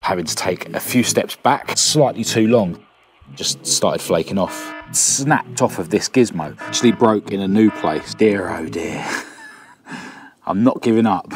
having to take a few steps back, slightly too long. Just started flaking off. Snapped off of this gizmo. Actually broke in a new place. Dear oh dear. I'm not giving up.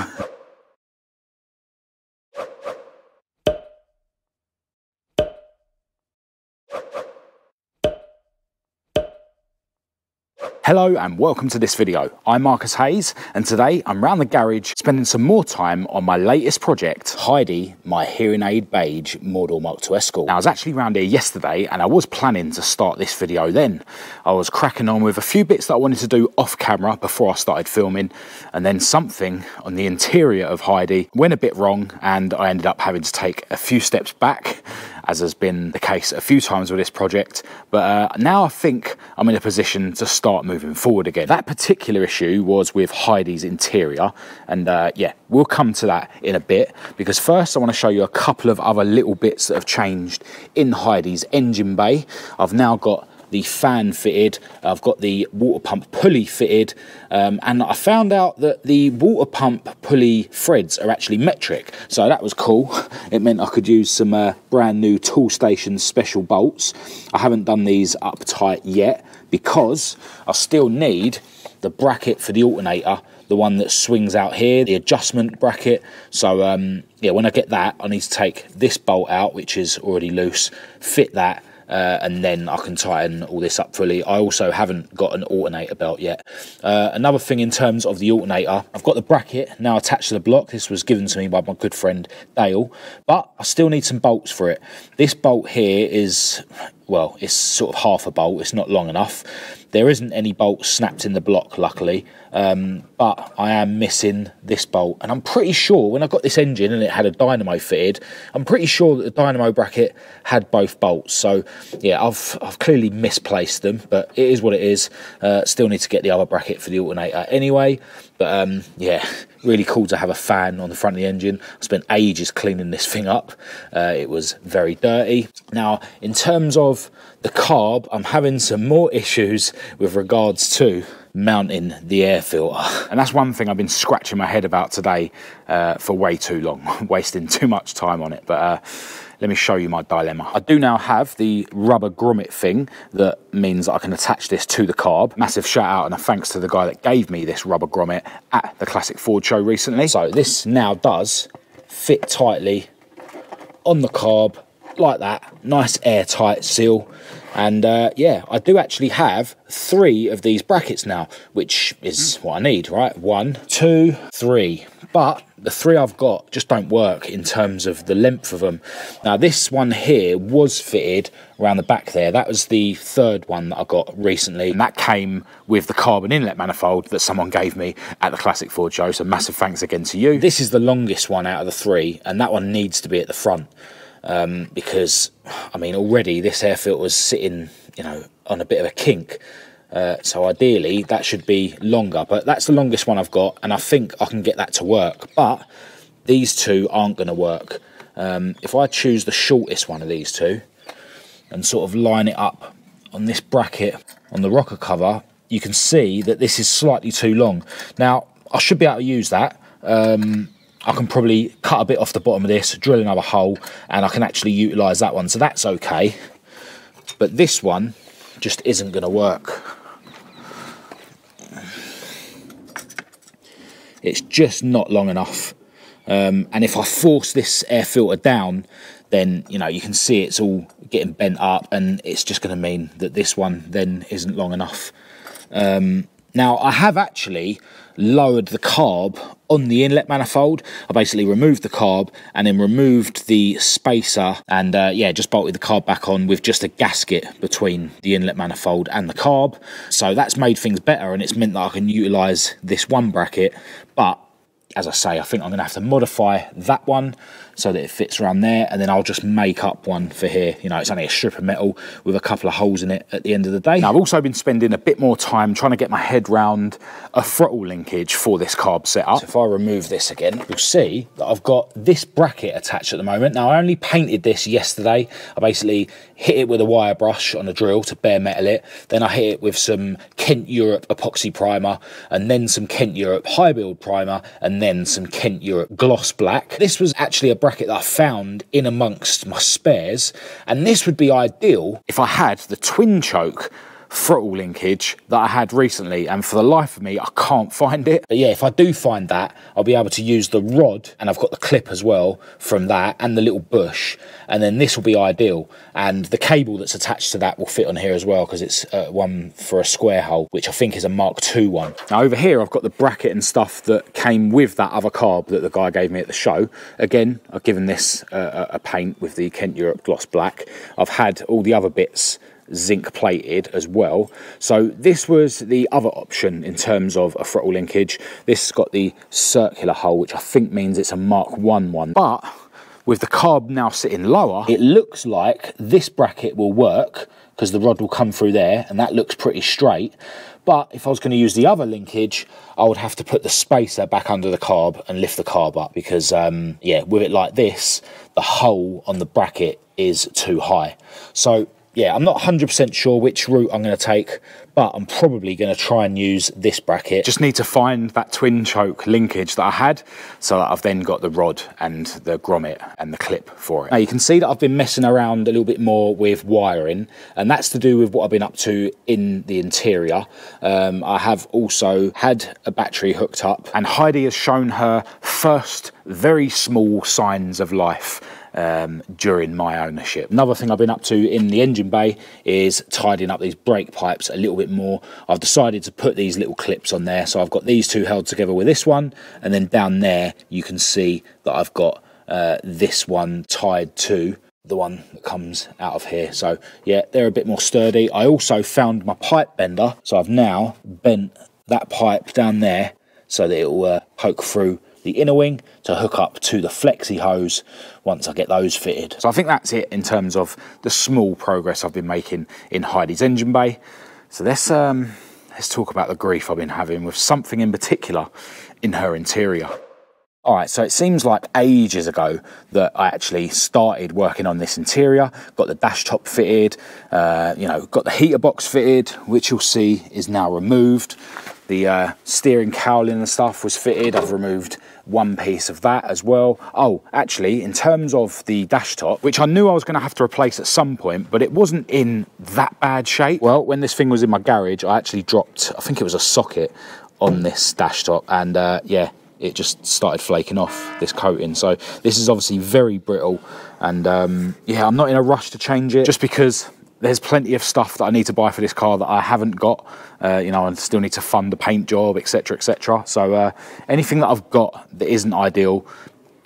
Hello and welcome to this video. I'm Marcus Hayes and today I'm round the garage spending some more time on my latest project, Heidi, my hearing aid beige model Mk2 Escort. Now I was actually round here yesterday and I was planning to start this video then. I was cracking on with a few bits that I wanted to do off camera before I started filming, and then something on the interior of Heidi went a bit wrong and I ended up having to take a few steps back, as has been the case a few times with this project. But now I think I'm in a position to start moving forward again. That particular issue was with Heidi's interior, and yeah, we'll come to that in a bit, because first I want to show you a couple of other little bits that have changed in Heidi's engine bay. I've now got the fan fitted, I've got the water pump pulley fitted, and I found out that the water pump pulley threads are actually metric, so that was cool. It meant I could use some brand new Toolstation special bolts. I haven't done these up tight yet because I still need the bracket for the alternator, the one that swings out here, the adjustment bracket. So yeah, when I get that, I need to take this bolt out, which is already loose, fit that, and then I can tighten all this up fully. I also haven't got an alternator belt yet. Another thing in terms of the alternator, I've got the bracket now attached to the block. This was given to me by my good friend Dale, but I still need some bolts for it. This bolt here is, well, it's sort of half a bolt, it's not long enough. There isn't any bolts snapped in the block, luckily, but I am missing this bolt. And I'm pretty sure when I got this engine and it had a dynamo fitted, I'm pretty sure that the dynamo bracket had both bolts. So yeah, I've clearly misplaced them, but it is what it is. Still need to get the other bracket for the alternator anyway. But yeah, really cool to have a fan on the front of the engine. I spent ages cleaning this thing up. It was very dirty. Now, in terms of the carb, I'm having some more issues with regards to mounting the air filter. And that's one thing I've been scratching my head about today for way too long, wasting too much time on it. But let me show you my dilemma. I do now have the rubber grommet thing that means that I can attach this to the carb. Massive shout out and a thanks to the guy that gave me this rubber grommet at the Classic Ford show recently. So this now does fit tightly on the carb like that, nice airtight seal. And yeah, I do actually have 3 of these brackets now, which is what I need, right? 1, 2, 3. But the 3 I've got just don't work in terms of the length of them. Now this one here was fitted around the back there. That was the 3rd one that I got recently, and that came with the carbon inlet manifold that someone gave me at the Classic Ford show, so massive thanks again to you. This is the longest one out of the 3, and that one needs to be at the front. Because I mean, already this air filter was sitting, you know, on a bit of a kink, so ideally that should be longer, but that's the longest one I've got, and I think I can get that to work. But these 2 aren't going to work. If I choose the shortest one of these 2 and sort of line it up on this bracket on the rocker cover, you can see that this is slightly too long. Now I should be able to use that. I can probably cut a bit off the bottom of this, drill another hole, and I can actually utilise that one, so that's okay. But this one just isn't going to work. It's just not long enough. And if I force this air filter down, then, you know, you can see it's all getting bent up, and it's just going to mean that this one then isn't long enough. Now, I have actually lowered the carb on the inlet manifold. I basically removed the carb and then removed the spacer, and yeah, just bolted the carb back on with just a gasket between the inlet manifold and the carb. So that's made things better, and it's meant that I can utilise this one bracket. But as I say, I think I'm going to have to modify that one so that it fits around there, and then I'll just make up one for here. You know, it's only a strip of metal with a couple of holes in it at the end of the day. Now, I've also been spending a bit more time trying to get my head round a throttle linkage for this carb setup. So if I remove this again, you'll see that I've got this bracket attached at the moment. Now, I only painted this yesterday. I basically hit it with a wire brush on a drill to bare metal it. Then I hit it with some Kent Europe epoxy primer, and then some Kent Europe high build primer, and then some Kent Europe gloss black. This was actually a bracket that I found in amongst my spares, and this would be ideal if I had the twin choke throttle linkage that I had recently, and for the life of me I can't find it. But yeah, if I do find that, I'll be able to use the rod, and I've got the clip as well from that and the little bush, and then this will be ideal. And the cable that's attached to that will fit on here as well, because it's one for a square hole, which I think is a Mk2 one. Now over here I've got the bracket and stuff that came with that other carb that the guy gave me at the show. Again, I've given this a paint with the Kent Europe gloss black. I've had all the other bits zinc plated as well. So this was the other option in terms of a throttle linkage. This has got the circular hole, which I think means it's a Mark 1 one. But with the carb now sitting lower, it looks like this bracket will work because the rod will come through there, and that looks pretty straight. But if I was going to use the other linkage, I would have to put the spacer back under the carb and lift the carb up, because yeah, with it like this, the hole on the bracket is too high. So yeah, I'm not 100% sure which route I'm going to take, but I'm probably going to try and use this bracket. Just need to find that twin choke linkage that I had, so that I've then got the rod and the grommet and the clip for it. Now you can see that I've been messing around a little bit more with wiring, and that's to do with what I've been up to in the interior. I have also had a battery hooked up, and Heidi has shown her first very small signs of life during my ownership. Another thing I've been up to in the engine bay is tidying up these brake pipes a little bit more. I've decided to put these little clips on there, so I've got these two held together with this one, and then down there you can see that I've got this one tied to the one that comes out of here. So yeah, they're a bit more sturdy. I also found my pipe bender, so I've now bent that pipe down there so that it will poke through the inner wing to hook up to the flexi hose once I get those fitted. So I think that's it in terms of the small progress I've been making in Heidi's engine bay. So let's talk about the grief I've been having with something in particular in her interior. All right, so it seems like ages ago that I actually started working on this interior, got the dash top fitted, you know, got the heater box fitted, which you'll see is now removed. The steering cowling and stuff was fitted. I've removed one piece of that as well. Oh, actually, in terms of the dash top, which I knew I was going to have to replace at some point, but it wasn't in that bad shape. Well, when this thing was in my garage, I actually dropped, I think it was a socket on this dash top, and yeah, it just started flaking off, this coating. So this is obviously very brittle, and yeah, I'm not in a rush to change it, just because there's plenty of stuff that I need to buy for this car that I haven't got. You know, I still need to fund the paint job, etc, etc. So anything that I've got that isn't ideal,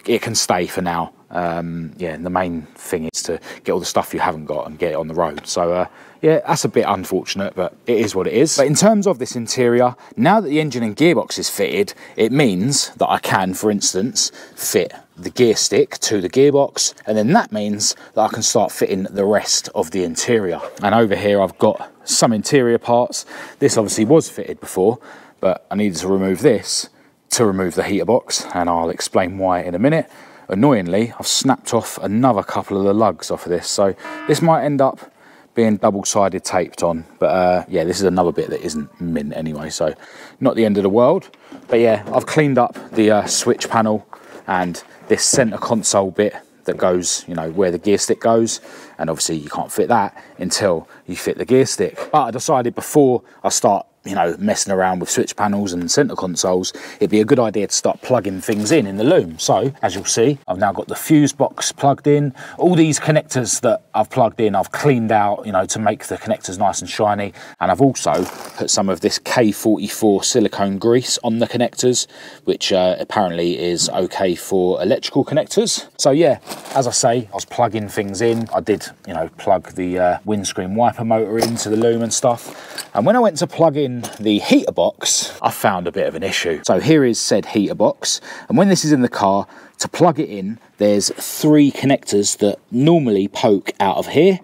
it can stay for now. Yeah, and the main thing is to get all the stuff you haven't got and get it on the road. So yeah, that's a bit unfortunate, but it is what it is. But in terms of this interior, now that the engine and gearbox is fitted, it means that I can, for instance, fit the gear stick to the gearbox, and then that means that I can start fitting the rest of the interior. And over here I've got some interior parts. This obviously was fitted before, but I needed to remove this to remove the heater box, and I'll explain why in a minute. Annoyingly, I've snapped off another couple of the lugs off of this, so this might end up being double-sided taped on, but yeah, this is another bit that isn't mint anyway, so not the end of the world. But yeah, I've cleaned up the switch panel and this center console bit that goes, you know, where the gear stick goes, and obviously you can't fit that until you fit the gear stick. But I decided before I start, you know, messing around with switch panels and center consoles, it'd be a good idea to start plugging things in the loom. So as you'll see, I've now got the fuse box plugged in. All these connectors that I've plugged in, I've cleaned out, you know, to make the connectors nice and shiny. And I've also put some of this K44 silicone grease on the connectors, which apparently is okay for electrical connectors. So yeah, as I say, I was plugging things in. I did, you know, plug the windscreen wiper motor into the loom and stuff. And when I went to plug in the heater box, I found a bit of an issue. So here is said heater box, and when this is in the car, to plug it in, there's 3 connectors that normally poke out of here,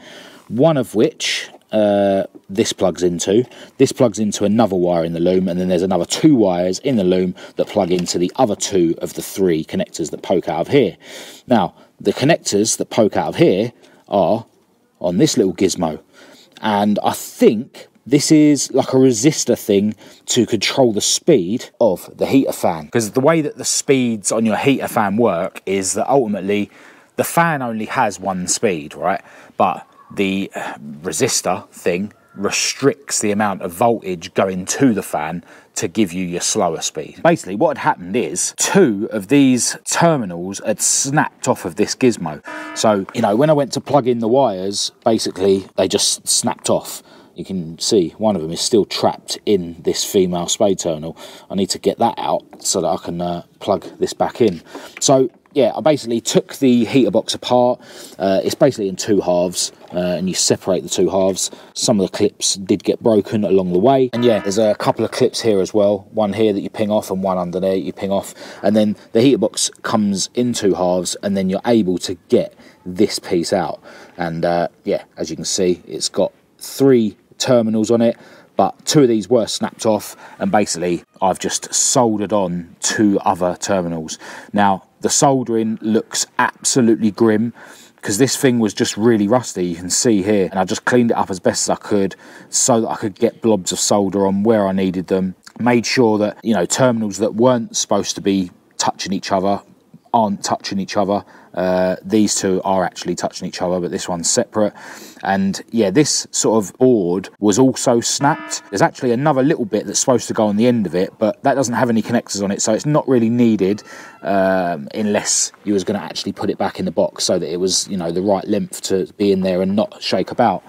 one of which this plugs into. This plugs into another wire in the loom, and then there's another 2 wires in the loom that plug into the other 2 of the 3 connectors that poke out of here. Now, the connectors that poke out of here are on this little gizmo, and I think this is like a resistor thing to control the speed of the heater fan. Because the way that the speeds on your heater fan work is that ultimately the fan only has one speed, right? But the resistor thing restricts the amount of voltage going to the fan to give you your slower speed. Basically what had happened is 2 of these terminals had snapped off of this gizmo. So, you know, when I went to plug in the wires, basically they just snapped off. You can see one of them is still trapped in this female spade terminal. I need to get that out so that I can plug this back in. So yeah, I basically took the heater box apart. It's basically in 2 halves, and you separate the 2 halves. Some of the clips did get broken along the way. And yeah, there's a couple of clips here as well. One here that you ping off and one under there you ping off. And then the heater box comes in 2 halves, and then you're able to get this piece out. And yeah, as you can see, it's got 3 terminals on it, but 2 of these were snapped off, and basically I've just soldered on 2 other terminals. Now the soldering looks absolutely grim because this thing was just really rusty, you can see here, and I just cleaned it up as best as I could so that I could get blobs of solder on where I needed them. Made sure that, you know, terminals that weren't supposed to be touching each other aren't touching each other. These 2 are actually touching each other, but this one's separate. And yeah, this sort of board was also snapped. There's actually another little bit that's supposed to go on the end of it, but that doesn't have any connectors on it, so it's not really needed unless you was going to actually put it back in the box so that it was, you know, the right length to be in there and not shake about.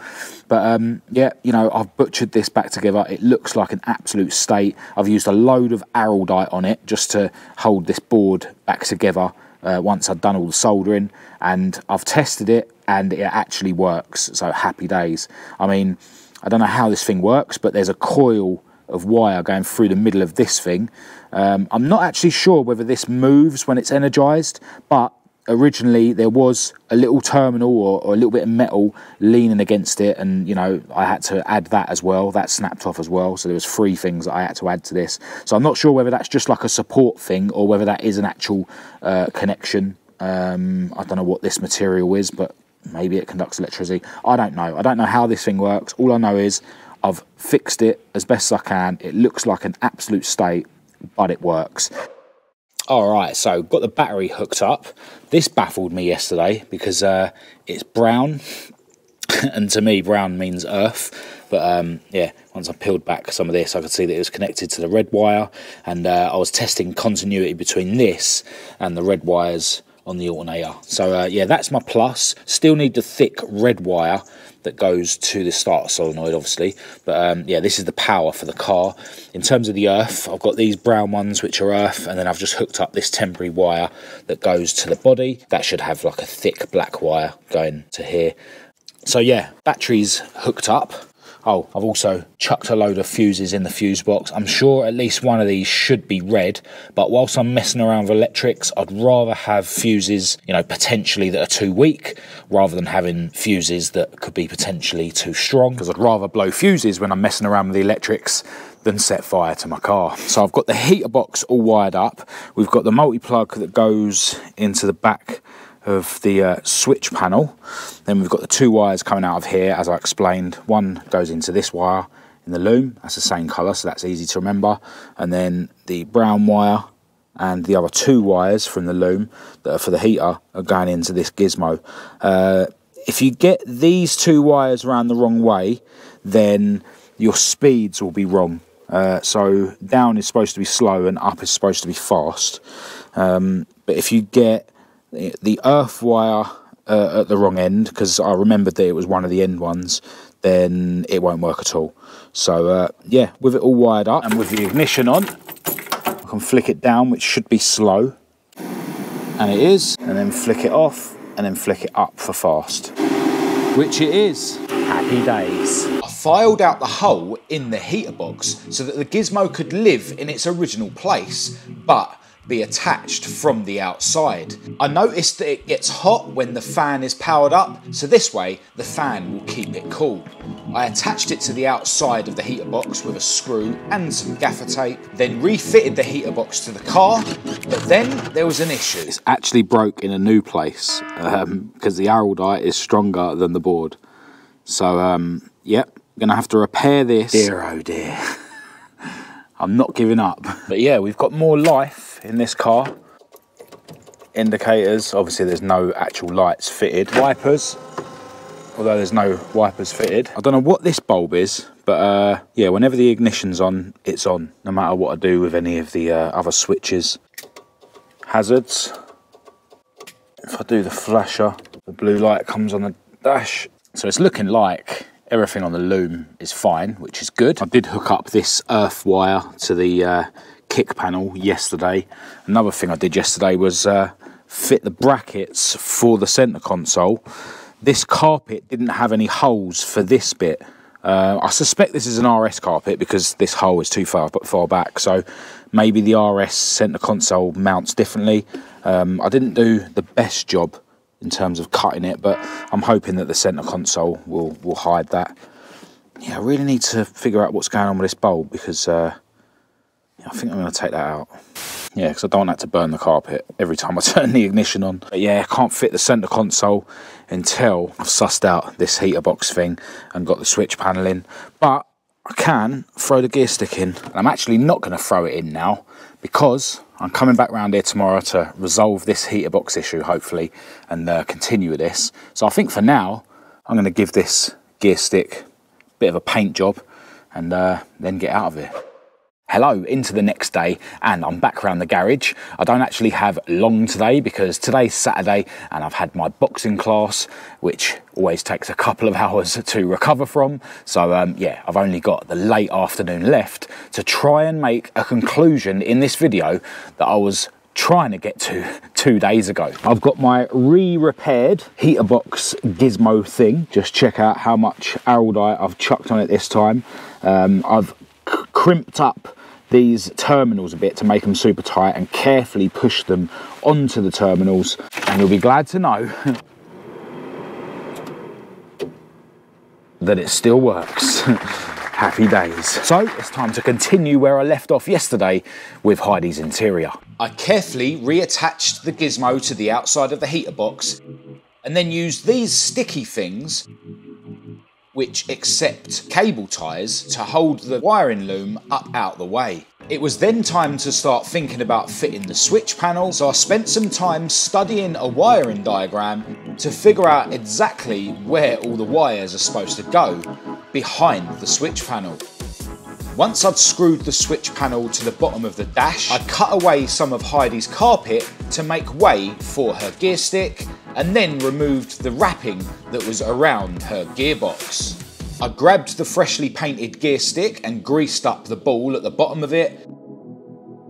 But yeah, you know, I've butchered this back together. It looks like an absolute state. I've used a load of araldite on it just to hold this board back together once I've done all the soldering, and I've tested it and it actually works, so happy days. I mean, I don't know how this thing works, but there's a coil of wire going through the middle of this thing. I'm not actually sure whether this moves when it's energized, but originally there was a little terminal or a little bit of metal leaning against it, and you know, I had to add that as well. That snapped off as well, so there was 3 things that I had to add to this. So I'm not sure whether that's just like a support thing or whether that is an actual connection. I don't know what this material is, but maybe it conducts electricity. I don't know how this thing works. All I know is I've fixed it as best as I can. It looks like an absolute state, but it works. Alright, so got the battery hooked up. This baffled me yesterday because it's brown, and to me brown means earth. But yeah, once I peeled back some of this, I could see that it was connected to the red wire, and I was testing continuity between this and the red wires on the alternator. So yeah, that's my plus. Still need the thick red wire that goes to the starter solenoid, obviously, but yeah, this is the power for the car. In terms of the earth, I've got these brown ones which are earth, and then I've just hooked up this temporary wire that goes to the body. That should have like a thick black wire going to here. So yeah, battery's hooked up. Oh, I've also chucked a load of fuses in the fuse box. I'm sure at least one of these should be red, but whilst I'm messing around with electrics, I'd rather have fuses, you know, potentially that are too weak, rather than having fuses that could be potentially too strong, because I'd rather blow fuses when I'm messing around with the electrics than set fire to my car. So I've got the heater box all wired up. We've got the multi-plug that goes into the back of the switch panel. Then we've got the 2 wires coming out of here, as I explained. One goes into this wire in the loom, that's the same colour, so that's easy to remember. And then the brown wire and the other 2 wires from the loom that are for the heater are going into this gizmo. If you get these 2 wires around the wrong way, then your speeds will be wrong. So down is supposed to be slow and up is supposed to be fast. But if you get the earth wire at the wrong end, because I remembered that it was one of the end ones, then it won't work at all. So yeah, with it all wired up and with the ignition on, I can flick it down, which should be slow, and it is, and then flick it off and then flick it up for fast, which it is. Happy days. I filed out the hole in the heater box so that the gizmo could live in its original place, but be attached from the outside. I noticed that it gets hot when the fan is powered up, so this way the fan will keep it cool. I attached it to the outside of the heater box with a screw and some gaffer tape, then refitted the heater box to the car, but then there was an issue. It's actually broke in a new place because the araldite is stronger than the board. So yep, We're gonna have to repair this. Dear, oh dear. I'm not giving up. But yeah, we've got more life in this car. Indicators, obviously there's no actual lights fitted. Wipers, although there's no wipers fitted. I don't know what this bulb is, but yeah, whenever the ignition's on, it's on, no matter what I do with any of the other switches. Hazards. If I do the flasher, the blue light comes on the dash. So it's looking like everything on the loom is fine, which is good. I did hook up this earth wire to the kick panel yesterday. Another thing I did yesterday was fit the brackets for the centre console. This carpet didn't have any holes for this bit. I suspect this is an RS carpet because this hole is too far back, so maybe the RS centre console mounts differently. I didn't do the best job in terms of cutting it, but I'm hoping that the centre console will hide that. Yeah, I really need to figure out what's going on with this bulb because I think I'm going to take that out. Yeah, because I don't want that to burn the carpet every time I turn the ignition on. But yeah, I can't fit the centre console until I've sussed out this heater box thing and got the switch panel in. But I can throw the gear stick in. And I'm actually not going to throw it in now because I'm coming back round here tomorrow to resolve this heater box issue, hopefully, and continue with this. So I think for now, I'm going to give this gear stick a bit of a paint job and then get out of it. Hello, into the next day, and I'm back around the garage. I don't actually have long today because today's Saturday and I've had my boxing class, which always takes a couple of hours to recover from. So yeah, I've only got the late afternoon left to try and make a conclusion in this video that I was trying to get to 2 days ago. I've got my re-repaired heater box gizmo thing. Just check out how much araldite I've chucked on it this time. I've crimped up these terminals a bit to make them super tight and carefully push them onto the terminals, and you'll be glad to know that it still works. Happy days. So it's time to continue where I left off yesterday with Heidi's interior. I carefully reattached the gizmo to the outside of the heater box and then used these sticky things which accept cable ties to hold the wiring loom up out the way. It was then time to start thinking about fitting the switch panel, so I spent some time studying a wiring diagram to figure out exactly where all the wires are supposed to go behind the switch panel. Once I'd screwed the switch panel to the bottom of the dash, I cut away some of Heidi's carpet to make way for her gear stick, and then removed the wrapping that was around her gearbox. I grabbed the freshly painted gear stick and greased up the ball at the bottom of it,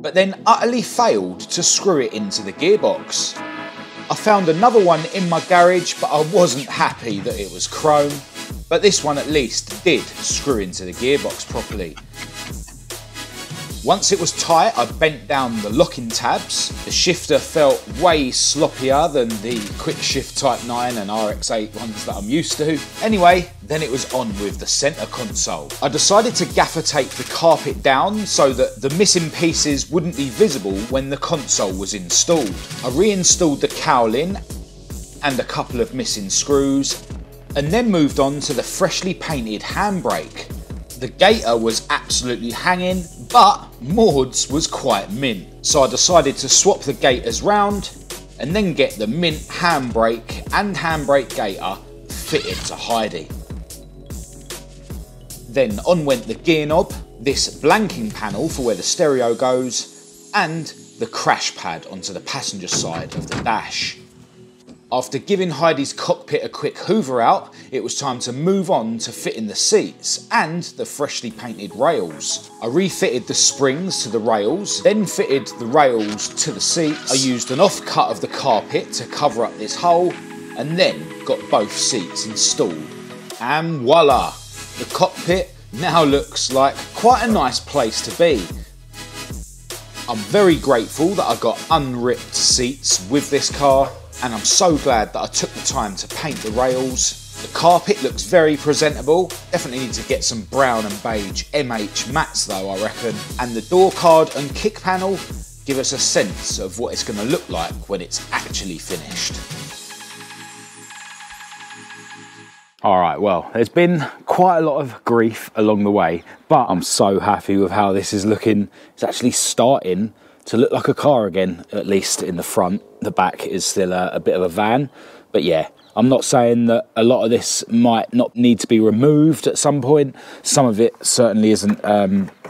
but then utterly failed to screw it into the gearbox. I found another one in my garage, but I wasn't happy that it was chrome, but this one at least did screw into the gearbox properly. Once it was tight, I bent down the locking tabs. The shifter felt way sloppier than the Quick Shift Type 9 and RX-8 ones that I'm used to. Anyway, then it was on with the centre console. I decided to gaffer tape the carpet down so that the missing pieces wouldn't be visible when the console was installed. I reinstalled the cowling and a couple of missing screws, and then moved on to the freshly painted handbrake. The gator was absolutely hanging, but Maud's was quite mint. So I decided to swap the gators round and then get the mint handbrake and handbrake gator fitted to Heidi. Then on went the gear knob, this blanking panel for where the stereo goes, and the crash pad onto the passenger side of the dash. After giving Heidi's cockpit a quick hoover out, it was time to move on to fitting the seats and the freshly painted rails. I refitted the springs to the rails, then fitted the rails to the seats. I used an offcut of the carpet to cover up this hole, and then got both seats installed. And voila! The cockpit now looks like quite a nice place to be. I'm very grateful that I got unripped seats with this car, and I'm so glad that I took the time to paint the rails. The carpet looks very presentable. Definitely need to get some brown and beige MH mats though, I reckon. And the door card and kick panel give us a sense of what it's going to look like when it's actually finished. All right, well, there's been quite a lot of grief along the way, but I'm so happy with how this is looking. It's actually starting to look like a car again, at least in the front. The back is still a bit of a van, but yeah, I'm not saying that a lot of this might not need to be removed at some point. Some of it certainly isn't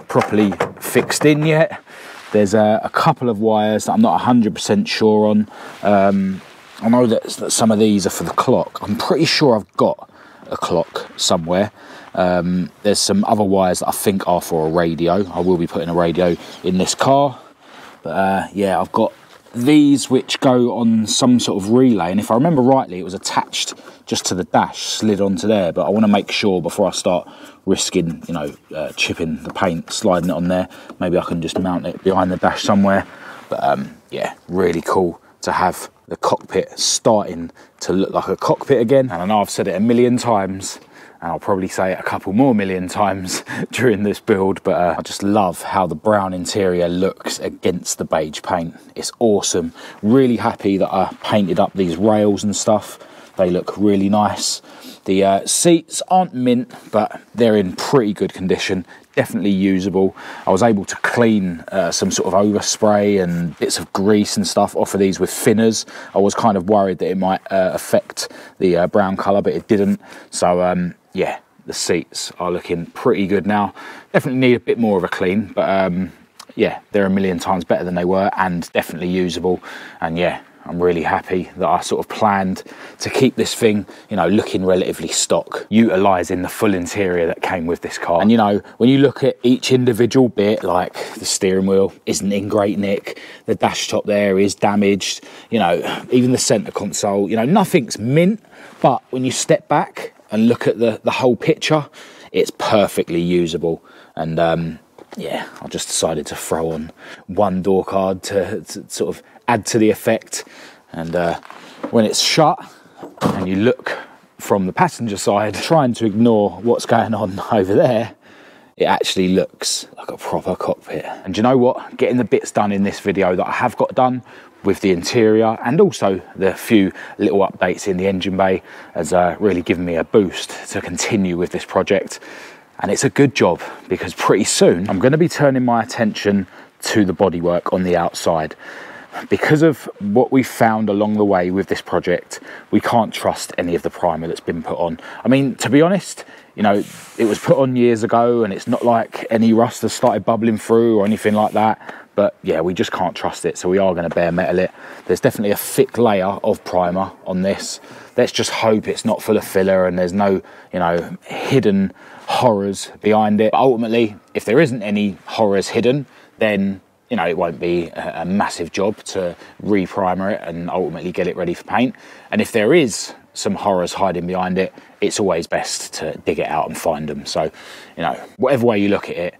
properly fixed in yet. There's a couple of wires that I'm not 100% sure on. I know that some of these are for the clock. I'm pretty sure I've got a clock somewhere. There's some other wires that I think are for a radio. I will be putting a radio in this car. But yeah, I've got these which go on some sort of relay, and if I remember rightly, it was attached just to the dash, slid onto there. But I want to make sure before I start risking, you know, chipping the paint, sliding it on there, maybe I can just mount it behind the dash somewhere. But yeah, really cool to have the cockpit starting to look like a cockpit again. And I know I've said it a million times, and I'll probably say it a couple more million times during this build, but I just love how the brown interior looks against the beige paint. It's awesome. Really happy that I painted up these rails and stuff. They look really nice. The seats aren't mint, but they're in pretty good condition. Definitely usable. I was able to clean some sort of overspray and bits of grease and stuff off of these with thinners. I was kind of worried that it might affect the brown colour, but it didn't. So yeah, the seats are looking pretty good now. Definitely need a bit more of a clean, but yeah, they're a million times better than they were and definitely usable. And yeah, I'm really happy that I sort of planned to keep this thing, you know, looking relatively stock, utilising the full interior that came with this car. And you know, when you look at each individual bit, like the steering wheel isn't in great nick, the dash top there is damaged, you know, even the centre console, you know, nothing's mint, but when you step back and look at the whole picture, it's perfectly usable. And yeah, I just decided to throw on one door card to sort of add to the effect. And when it's shut and you look from the passenger side, trying to ignore what's going on over there, it actually looks like a proper cockpit. And you know what? Getting the bits done in this video that I have got done with the interior and also the few little updates in the engine bay has really given me a boost to continue with this project. And it's a good job because pretty soon I'm going to be turning my attention to the bodywork on the outside. Because of what we found along the way with this project, we can't trust any of the primer that's been put on. I mean, to be honest, you know, it was put on years ago and it's not like any rust has started bubbling through or anything like that. But yeah, we just can't trust it, so we are going to bare metal it. There's definitely a thick layer of primer on this. Let's just hope it's not full of filler and there's no, you know, hidden horrors behind it. But ultimately, if there isn't any horrors hidden, then, you know, it won't be a massive job to re-primer it and ultimately get it ready for paint. And if there is some horrors hiding behind it, it's always best to dig it out and find them. So, you know, whatever way you look at it,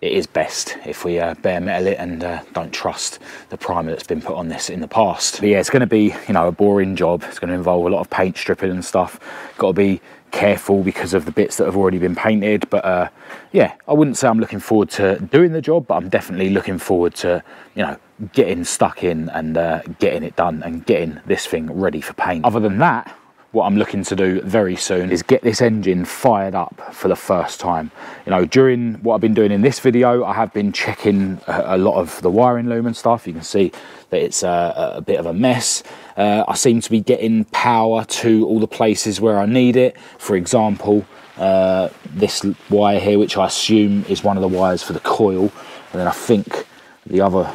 it is best if we bare metal it and don't trust the primer that's been put on this in the past. But yeah, it's going to be, you know, a boring job. It's going to involve a lot of paint stripping and stuff. Got to be careful because of the bits that have already been painted. But yeah, I wouldn't say I'm looking forward to doing the job, but I'm definitely looking forward to, you know, getting stuck in and getting it done and getting this thing ready for paint. Other than that, what I'm looking to do very soon is get this engine fired up for the first time. You know, during what I've been doing in this video, I have been checking a lot of the wiring loom and stuff. You can see that it's a bit of a mess. I seem to be getting power to all the places where I need it. For example, this wire here, which I assume is one of the wires for the coil. And then I think the other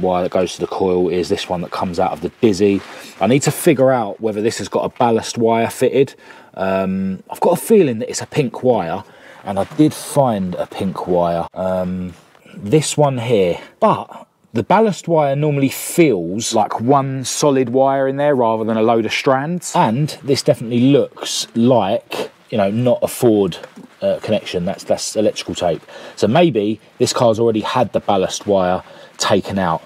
wire that goes to the coil is this one that comes out of the dizzy. I need to figure out whether this has got a ballast wire fitted. I've got a feeling that it's a pink wire, and I did find a pink wire. This one here, but the ballast wire normally feels like one solid wire in there rather than a load of strands. And this definitely looks like, you know, not a Ford connection. That's electrical tape. So maybe this car's already had the ballast wire taken out.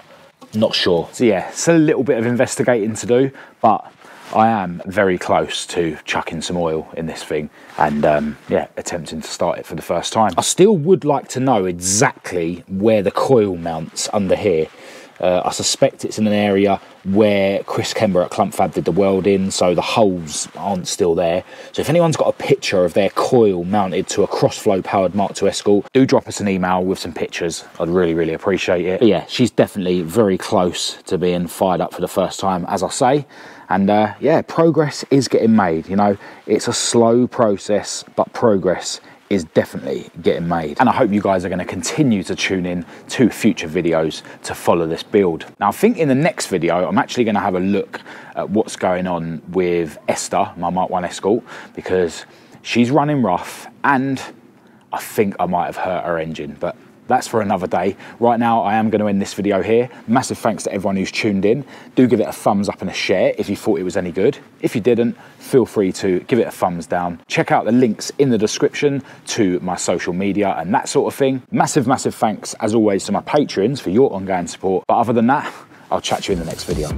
Not sure. So yeah, it's a little bit of investigating to do, but I am very close to chucking some oil in this thing and yeah, attempting to start it for the first time. I still would like to know exactly where the coil mounts under here. I suspect it's in an area where Chris Kember at Clump Fab did the welding, so the holes aren't still there. So if anyone's got a picture of their coil mounted to a cross-flow powered Mk2 Escort, do drop us an email with some pictures. I'd really, really appreciate it. But yeah, she's definitely very close to being fired up for the first time, as I say. And yeah, progress is getting made. You know, it's a slow process, but progress is definitely getting made. And I hope you guys are going to continue to tune in to future videos to follow this build. Now, I think in the next video, I'm actually going to have a look at what's going on with Esther, my Mk2 Escort, because she's running rough and I think I might have hurt her engine, but that's for another day. Right now, I am going to end this video here. Massive thanks to everyone who's tuned in. Do give it a thumbs up and a share if you thought it was any good. If you didn't, feel free to give it a thumbs down. Check out the links in the description to my social media and that sort of thing. Massive, massive thanks, as always, to my patrons for your ongoing support. But other than that, I'll chat to you in the next video.